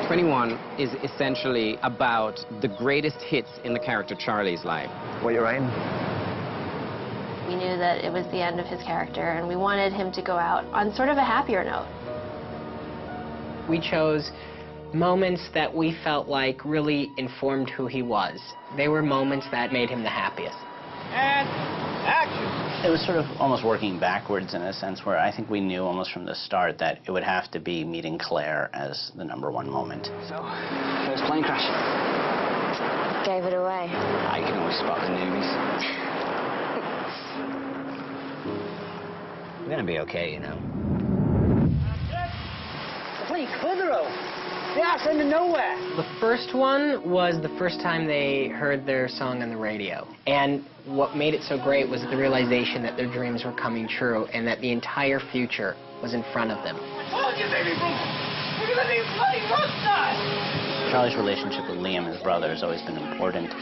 21 is essentially about the greatest hits in the character Charlie's life. What you're in? We knew that it was the end of his character, and we wanted him to go out on sort of a happier note. We chose moments that we felt like really informed who he was. They were moments that made him the happiest. And action! It was sort of almost working backwards in a sense where I think we knew almost from the start that it would have to be meeting Claire as the #1 moment. So, first plane crash. Gave it away. I can always spot the newbies. We're gonna be okay, you know. The plane could roll. Yeah, it's into nowhere. The first one was the first time they heard their song on the radio. And what made it so great was the realization that their dreams were coming true and that the entire future was in front of them. Oh, you baby boom! Look at these bloody rock stars! Charlie's relationship with Liam, his brother, has always been important.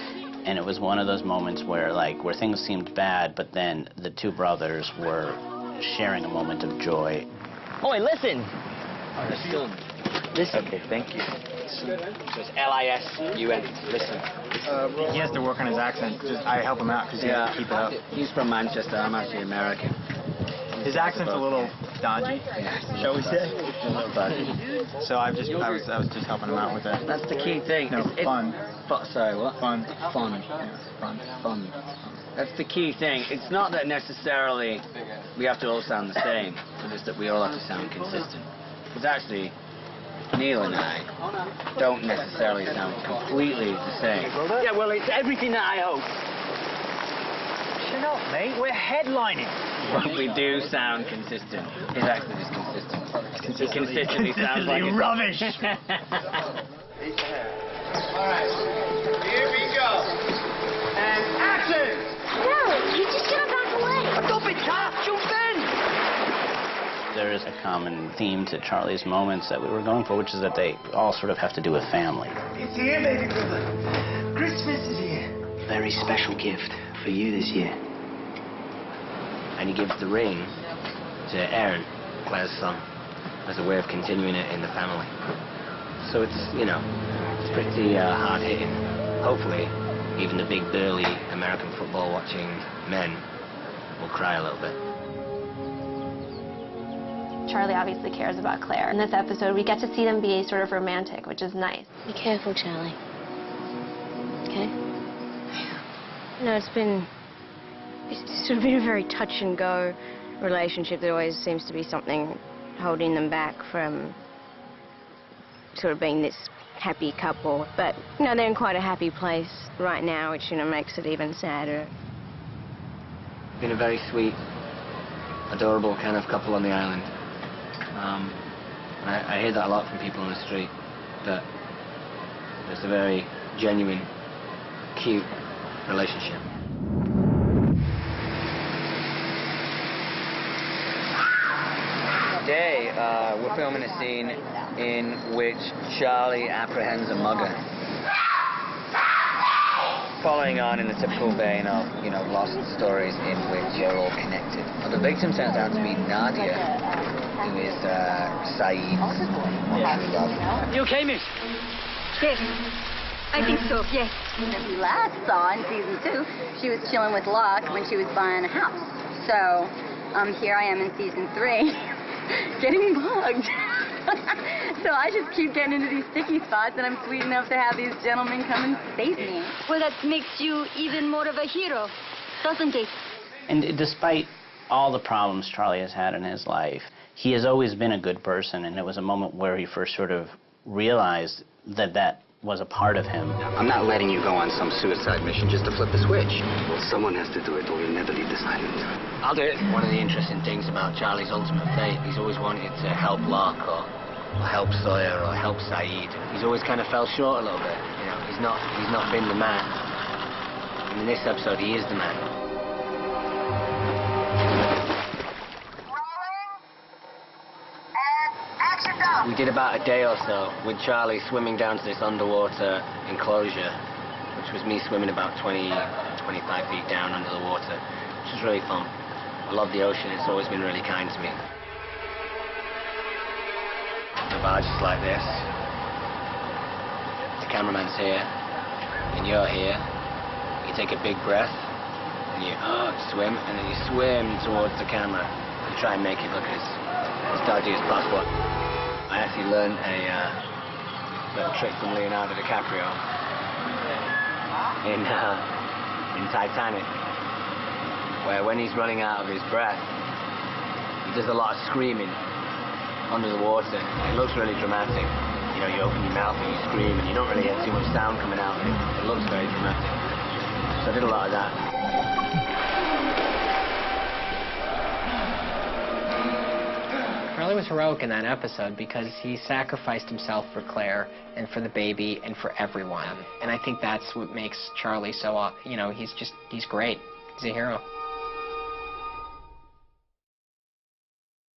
And it was one of those moments where things seemed bad, but then the two brothers were sharing a moment of joy. Oi, listen! Listen. Okay, thank you. So it's L-I-S-U-N. Listen. He has to work on his accent. I help him out because he has to keep it up. He's from Manchester. I'm actually American. His accent's a little dodgy, shall we say? But So I was just helping him out with that. that's the key thing. No, fun. Sorry, what? Fun. Fun. Fun. That's the key thing. It's not that necessarily we have to all sound the same, but it's that we all have to sound consistent. Because actually, Neil and I don't necessarily sound completely the same. Yeah, well, it's everything that I hope. Shut up, mate. We're headlining. But we do sound consistent. His accent is consistent. He consistently sounds like it's rubbish. All right, here we go. And action! No, you just gotta back away. Don't be tough. Jump in. There is a common theme to Charlie's moments that we were going for, which is that they all sort of have to do with family. It's here, baby brother. Christmas is here. Very special gift for you this year. And he gives the ring to Aaron, Claire's son, as a way of continuing it in the family. So it's, it's pretty hard-hitting. Hopefully, even the big, burly American football-watching men will cry a little bit. Charlie obviously cares about Claire. In this episode, we get to see them be sort of romantic, which is nice. Be careful, Charlie. Okay? It's sort of been a very touch-and-go relationship. There always seems to be something holding them back from sort of being this happy couple. But, they're in quite a happy place right now, which, makes it even sadder. Been a very sweet, adorable kind of couple on the island. I hear that a lot from people on the street, that it's a very genuine, cute relationship. Today, we're filming a scene in which Charlie apprehends a mugger. Following on in the typical vein of, lost stories in which you're all connected. Well, the victim turns out to be Nadia, who is Saeed's true love. You okay, miss? Yes. I think so, yes. As we last saw in season 2, she was chilling with Locke when she was buying a house. So, here I am in season 3, getting bugged. So I just keep getting into these sticky spots, and I'm sweet enough to have these gentlemen come and save me. Well, that makes you even more of a hero, doesn't it? And despite all the problems Charlie has had in his life, he has always been a good person, and it was a moment where he first sort of realized that that was a part of him. I'm not letting you go on some suicide mission just to flip the switch. Someone has to do it, or we'll never leave this island. I'll do it. One of the interesting things about Charlie's ultimate fate, he's always wanted to help Locke, or help Sawyer, or help Saeed. He's always kind of fell short a little bit. He's not been the man. And in this episode, he is the man. We did about a day or so with Charlie swimming down to this underwater enclosure, which was me swimming about 20, 25 feet down under the water, which was really fun. I love the ocean. It's always been really kind to me. The barge is like this. cameraman's here, and you're here. You take a big breath, and you swim, and then you swim towards the camera and try and make it look as dodgy as possible. I actually learned a little trick from Leonardo DiCaprio in Titanic, where when he's running out of his breath, he does a lot of screaming under the water. It looks really dramatic. You know, you open your mouth and you scream, and you don't really get too much sound coming out. It looks very dramatic. So I did a lot of that. Charlie was heroic in that episode because he sacrificed himself for Claire and for the baby and for everyone. And I think that's what makes Charlie so, you know, he's great. He's a hero.